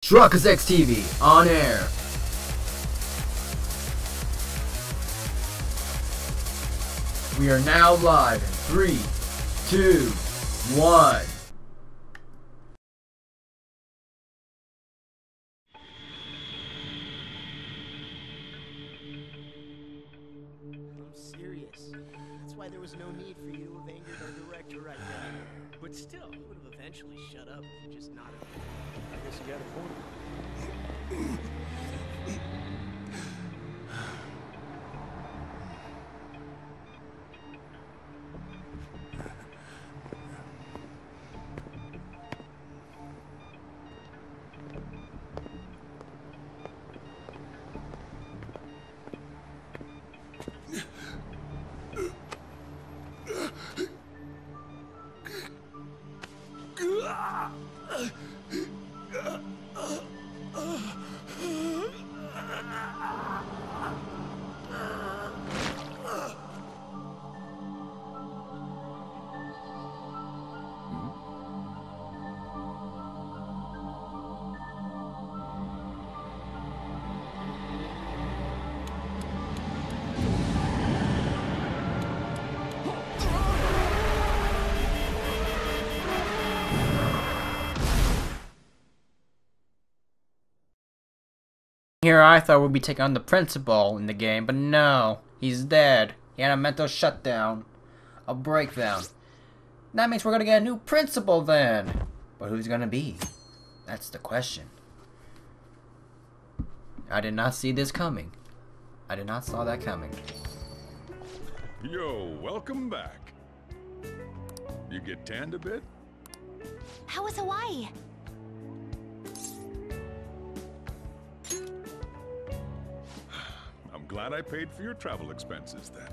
Truckers X TV on air. We are now live in 3, 2, 1. I'm serious. That's why there was no need for you to have angered our director right then. But still, he would have eventually shut up if you just nodded. I guess you got a point. Here I thought we'd be taking on the principal in the game, but no, he's dead. He had a mental shutdown, a breakdown. That means we're gonna get a new principal then. But who's gonna be? That's the question. I did not see this coming. I did not saw that coming. Yo, welcome back. You get tanned a bit? How was Hawaii? I'm glad I paid for your travel expenses then.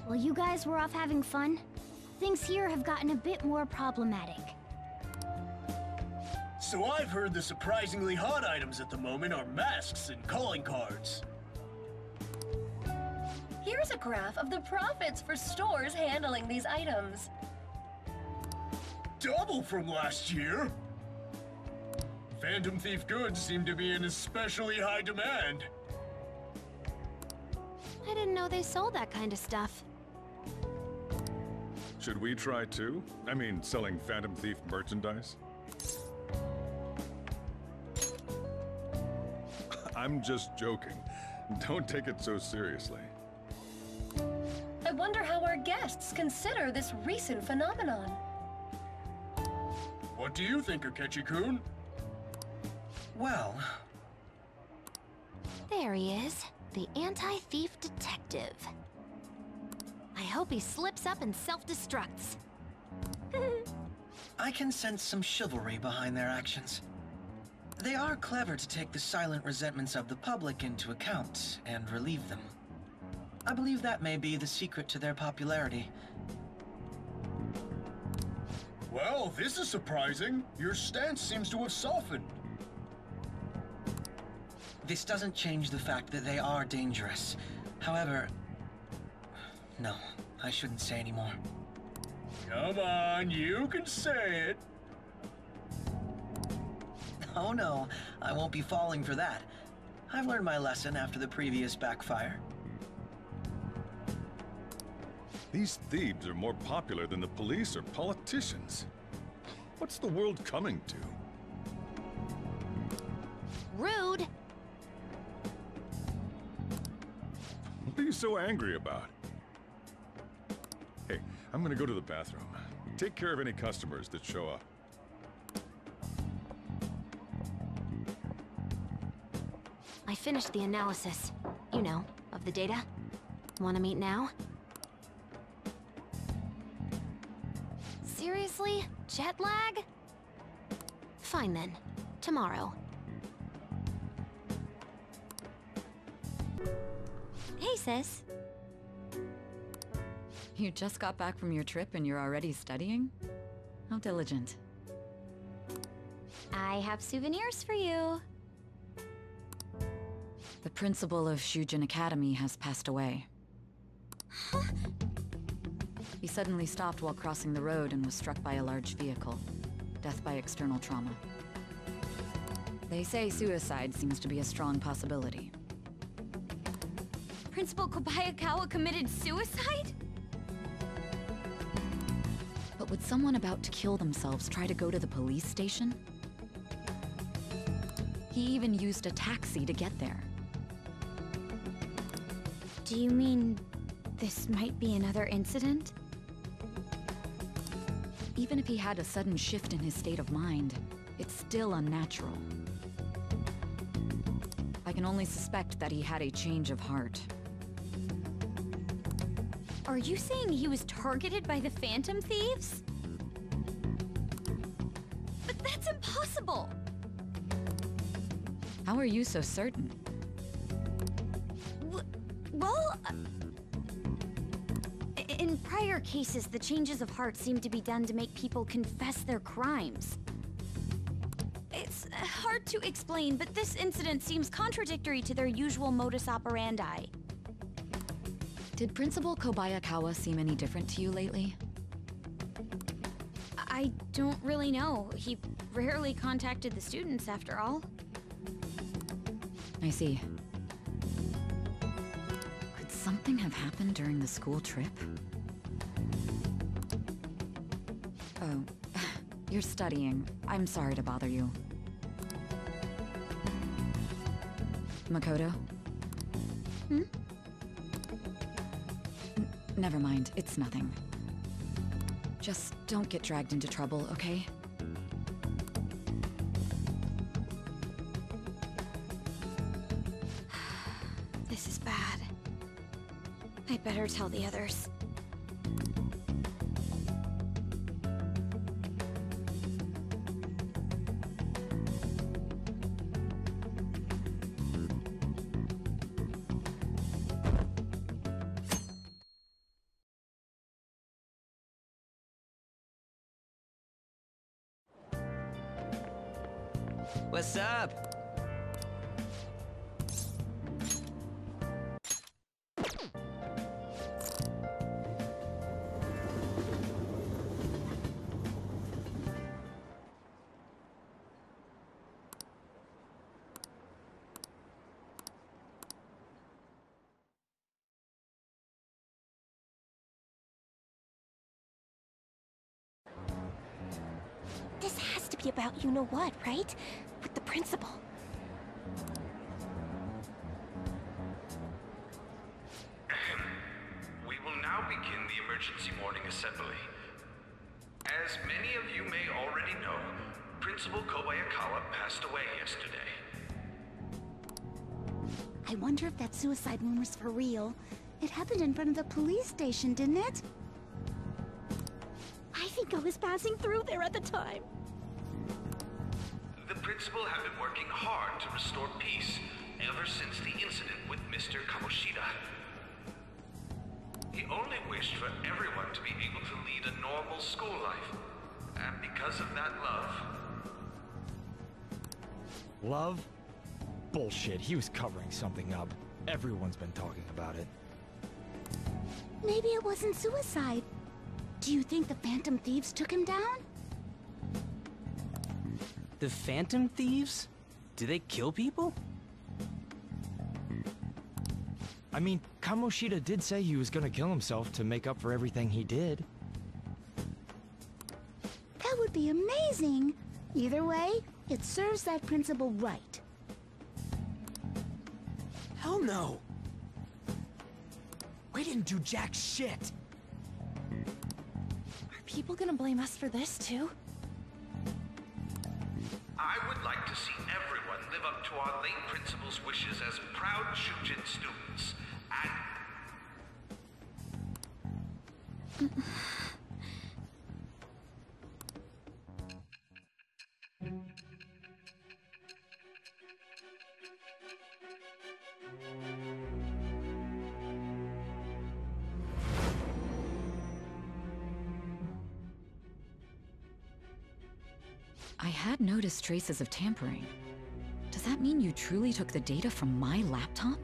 Well, you guys were off having fun. Things here have gotten a bit more problematic. So I've heard the surprisingly hot items at the moment are masks and calling cards. Here's a graph of the profits for stores handling these items. Double from last year. Phantom Thief goods seem to be in especially high demand. I didn't know they sold that kind of stuff. Should we try too? I mean, selling Phantom Thief merchandise? I'm just joking. Don't take it so seriously. I wonder how our guests consider this recent phenomenon. What do you think, Akechi-kun? Well... There he is, the anti-thief detective. I hope he slips up and self-destructs. I can sense some chivalry behind their actions. They are clever to take the silent resentments of the public into account and relieve them. I believe that may be the secret to their popularity. Well, this is surprising. Your stance seems to have softened. This doesn't change the fact that they are dangerous. However... No, I shouldn't say anymore. Come on, you can say it. Oh no, I won't be falling for that. I've learned my lesson after the previous backfire. These thieves are more popular than the police or politicians. What's the world coming to? Rude! What are you so angry about? Hey, I'm gonna go to the bathroom. Take care of any customers that show up. I finished the analysis, you know, of the data. Wanna meet now? Seriously? Jet lag? Fine then. Tomorrow. Hey, sis. You just got back from your trip and you're already studying? How diligent. I have souvenirs for you. The principal of Shujin Academy has passed away. He suddenly stopped while crossing the road and was struck by a large vehicle. Death by external trauma. They say suicide seems to be a strong possibility. Principal Kobayakawa committed suicide? But would someone about to kill themselves try to go to the police station? He even used a taxi to get there. Do you mean this might be another incident? Even if he had a sudden shift in his state of mind, it's still unnatural. I can only suspect that he had a change of heart. Are you saying he was targeted by the Phantom Thieves? But that's impossible! How are you so certain? Well, in prior cases, the changes of heart seem to be done to make people confess their crimes. It's hard to explain, but this incident seems contradictory to their usual modus operandi. Did Principal Kobayakawa seem any different to you lately? I don't really know. He rarely contacted the students, after all. I see. Could something have happened during the school trip? Oh, you're studying. I'm sorry to bother you. Makoto? Hmm? Never mind, it's nothing. Just don't get dragged into trouble, okay? This is bad. I better tell the others. What's up? This has to be about you-know-what, right? With the principal. We will now begin the emergency morning assembly. As many of you may already know, Principal Kobayakawa passed away yesterday. I wonder if that suicide rumor's for real. It happened in front of the police station, didn't it? I think I was passing through there at the time. The principal had been working hard to restore peace ever since the incident with Mr. Kamoshida. He only wished for everyone to be able to lead a normal school life, and because of that love... Love? Bullshit, he was covering something up. Everyone's been talking about it. Maybe it wasn't suicide. Do you think the Phantom Thieves took him down? The Phantom Thieves? Do they kill people? I mean, Kamoshida did say he was gonna kill himself to make up for everything he did. That would be amazing! Either way, it serves that principal right. Hell no! We didn't do jack shit! Are people gonna blame us for this, too? I would like to see everyone live up to our late principal's wishes as proud Shujin students, and... I had noticed traces of tampering. Does that mean you truly took the data from my laptop?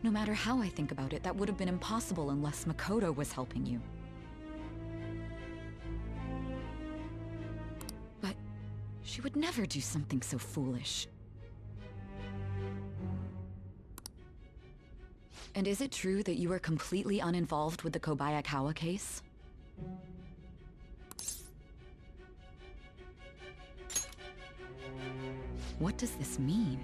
No matter how I think about it, that would have been impossible unless Makoto was helping you. But She would never do something so foolish. And is it true that you were completely uninvolved with the Kobayakawa case? What does this mean?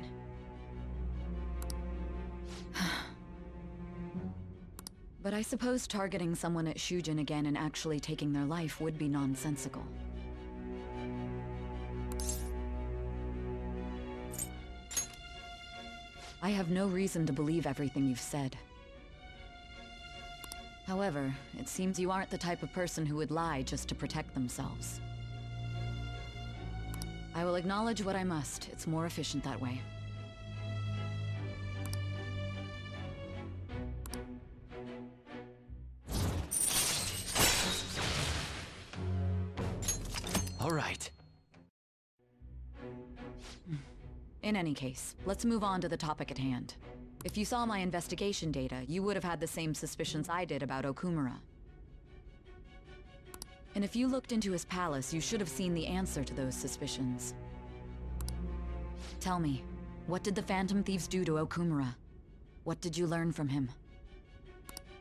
But I suppose targeting someone at Shujin again and actually taking their life would be nonsensical. I have no reason to believe everything you've said. However, it seems you aren't the type of person who would lie just to protect themselves. I will acknowledge what I must. It's more efficient that way. All right. In any case, let's move on to the topic at hand. If you saw my investigation data, you would have had the same suspicions I did about Okumura. And if you looked into his palace, you should have seen the answer to those suspicions. Tell me, what did the Phantom Thieves do to Okumura? What did you learn from him?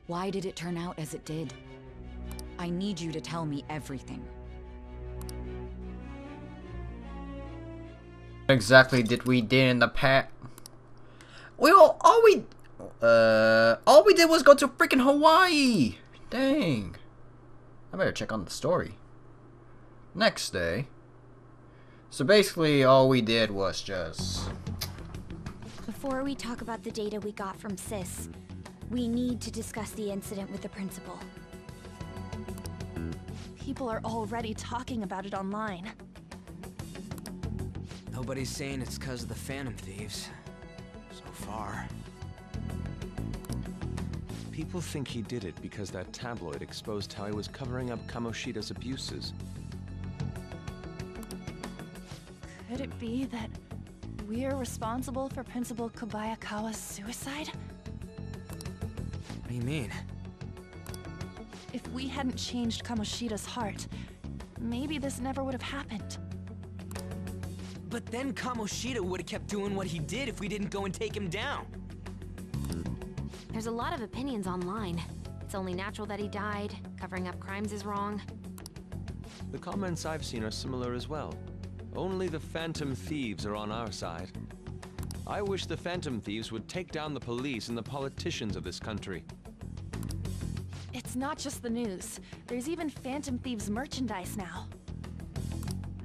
Why did it turn out as it did? I need you to tell me everything. What exactly did we do in the past? Well, all we did was go to freaking Hawaii. Dang. I better check on the story. Next day. So basically, all we did was just... Before we talk about the data we got from Sis, we need to discuss the incident with the principal. People are already talking about it online. Nobody's saying it's because of the Phantom Thieves. So far. People think he did it because that tabloid exposed how he was covering up Kamoshida's abuses. Could it be that we're responsible for Principal Kobayakawa's suicide? What do you mean? If we hadn't changed Kamoshida's heart, maybe this never would have happened. But then Kamoshida would have kept doing what he did if we didn't go and take him down. There's a lot of opinions online. It's only natural that he died. Covering up crimes is wrong. The comments I've seen are similar as well. Only the Phantom Thieves are on our side. I wish the Phantom Thieves would take down the police and the politicians of this country. It's not just the news. There's even Phantom Thieves merchandise now.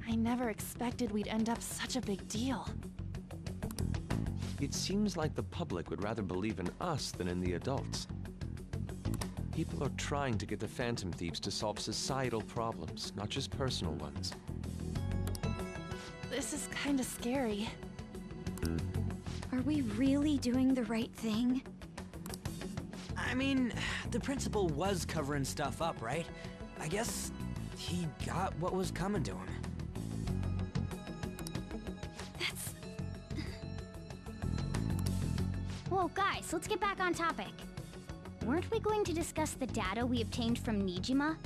I never expected we'd end up such a big deal. It seems like the public would rather believe in us than in the adults. People are trying to get the Phantom Thieves to solve societal problems, not just personal ones. This is kinda scary. Are we really doing the right thing? I mean, the principal was covering stuff up, right? I guess he got what was coming to him. Whoa, guys, let's get back on topic. Weren't we going to discuss the data we obtained from Nijima?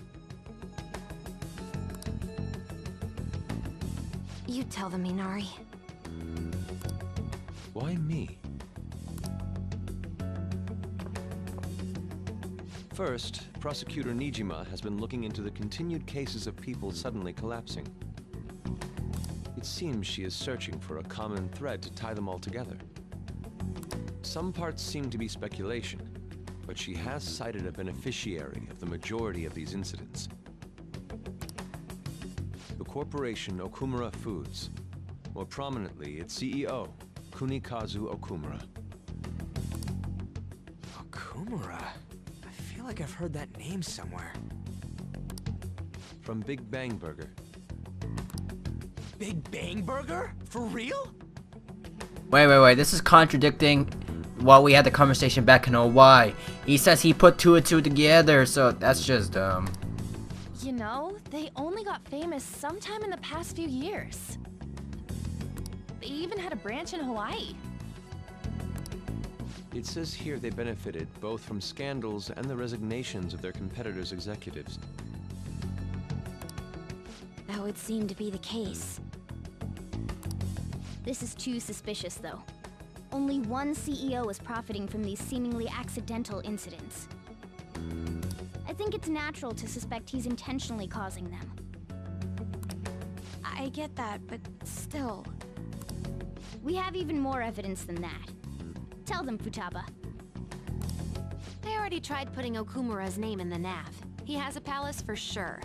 You tell them, Minari. Why me? First, Prosecutor Nijima has been looking into the continued cases of people suddenly collapsing. It seems she is searching for a common thread to tie them all together. Some parts seem to be speculation, but she has cited a beneficiary of the majority of these incidents. The corporation Okumura Foods, more prominently its CEO, Kunikazu Okumura. Okumura? I feel like I've heard that name somewhere. From Big Bang Burger. Big Bang Burger? For real? Wait, this is contradicting what we had the conversation back in Hawaii. He says he put two and two together, so that's just dumb. You know, they only got famous sometime in the past few years. They even had a branch in Hawaii. It says here they benefited both from scandals and the resignations of their competitors' executives. That would seem to be the case. This is too suspicious, though. Only one CEO is profiting from these seemingly accidental incidents. I think it's natural to suspect he's intentionally causing them. I get that, but still. We have even more evidence than that. Tell them, Futaba. They already tried putting Okumura's name in the nav. He has a palace for sure.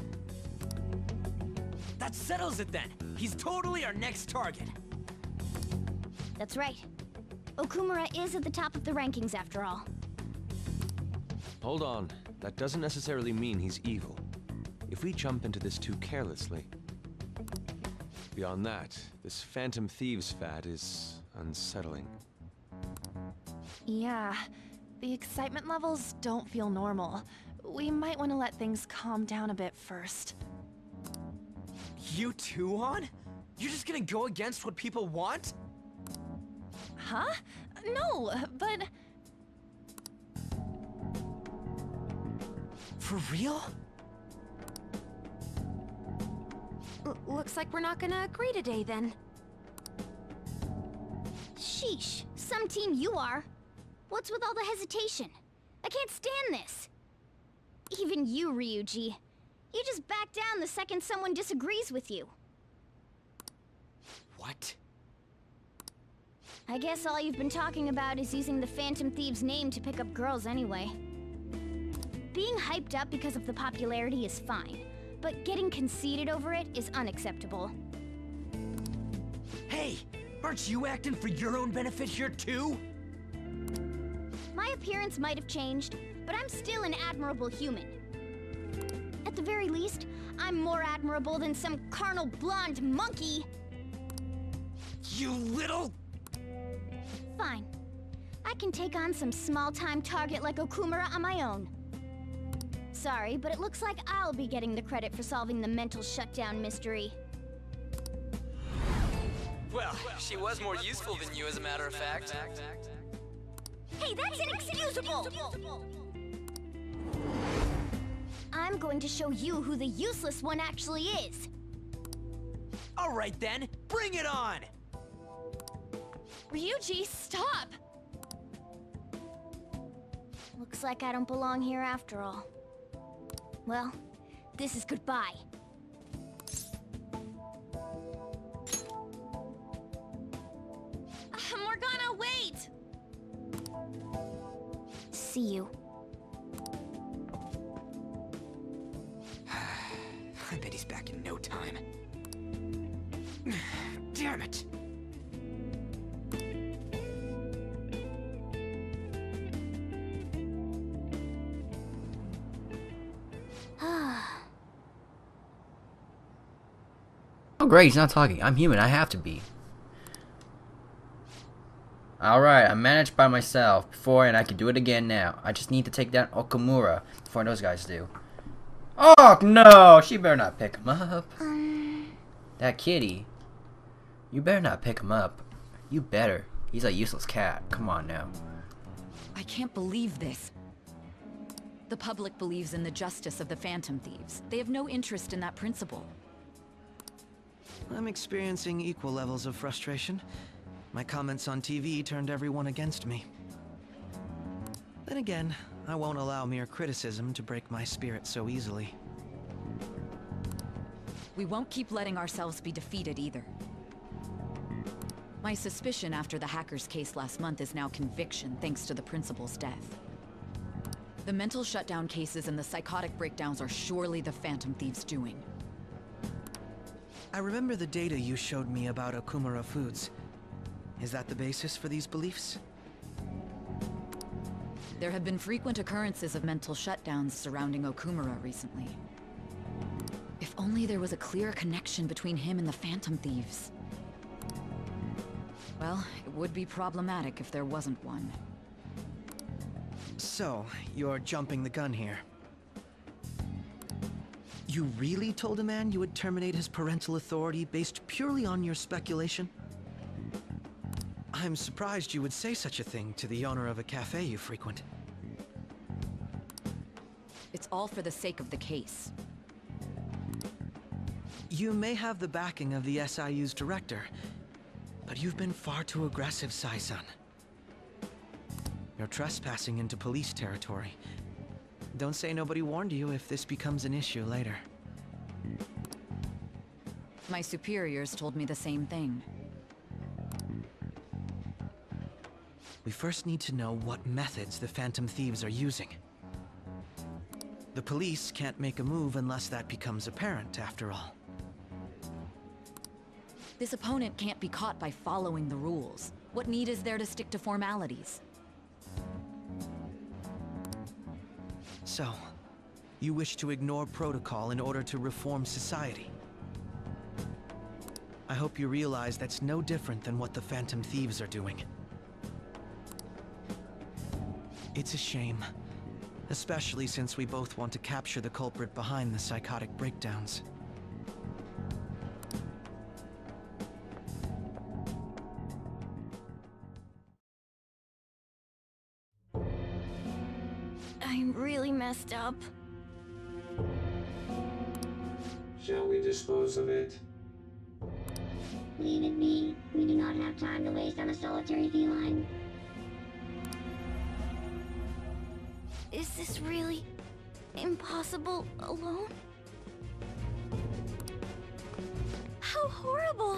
That settles it then. He's totally our next target. That's right. Okumura is at the top of the rankings after all. Hold on. That doesn't necessarily mean he's evil. If we jump into this too carelessly. Beyond that, this Phantom Thieves fad is unsettling. Yeah, the excitement levels don't feel normal. We might want to let things calm down a bit first. You too, On? You're just gonna go against what people want? Huh? No, but... For real? Looks like we're not gonna agree today, then. Sheesh, some team you are. What's with all the hesitation? I can't stand this. Even you, Ryuji. You just back down the second someone disagrees with you. What? I guess all you've been talking about is using the Phantom Thieves' name to pick up girls anyway. Being hyped up because of the popularity is fine, but getting conceited over it is unacceptable. Hey, aren't you acting for your own benefit here too? My appearance might have changed, but I'm still an admirable human. At the very least, I'm more admirable than some carnal blonde monkey. You little... Fine. I can take on some small-time target like Okumura on my own. Sorry, but it looks like I'll be getting the credit for solving the mental shutdown mystery. Well, she was more useful than you, as a matter of fact. Hey, that's inexcusable! I'm going to show you who the useless one actually is. All right then, bring it on! Ryuji, stop! Looks like I don't belong here after all. Well, this is goodbye. Morgana, wait! See you. I bet he's back in no time. Damn it! Oh great, he's not talking. I'm human, I have to be. Alright, I'm managed by myself before and I can do it again now. I just need to take down Okumura before those guys do. Oh no! She better not pick him up. That kitty. You better not pick him up. You better. He's a useless cat. Come on now. I can't believe this. The public believes in the justice of the Phantom Thieves. They have no interest in that principle. I'm experiencing equal levels of frustration. My comments on TV turned everyone against me. Then again, I won't allow mere criticism to break my spirit so easily. We won't keep letting ourselves be defeated either. My suspicion after the hacker's case last month is now conviction thanks to the principal's death. The mental shutdown cases and the psychotic breakdowns are surely the Phantom Thieves' doing. I remember the data you showed me about Okumura Foods. Is that the basis for these beliefs? There have been frequent occurrences of mental shutdowns surrounding Okumura recently. If only there was a clear connection between him and the Phantom Thieves. Well, it would be problematic if there wasn't one. So, you're jumping the gun here. You really told a man you would terminate his parental authority based purely on your speculation? I'm surprised you would say such a thing to the owner of a cafe you frequent. It's all for the sake of the case. You may have the backing of the SIU's director. But you've been far too aggressive, Sai-san. You're trespassing into police territory. Don't say nobody warned you if this becomes an issue later. My superiors told me the same thing. We first need to know what methods the Phantom Thieves are using. The police can't make a move unless that becomes apparent, after all. This opponent can't be caught by following the rules. What need is there to stick to formalities? So, you wish to ignore protocol in order to reform society? I hope you realize that's no different than what the Phantom Thieves are doing. It's a shame, especially since we both want to capture the culprit behind the psychotic breakdowns. I'm really messed up. Shall we dispose of it? Leave it be. We do not have time to waste on a solitary feline. Is this really impossible alone? How horrible!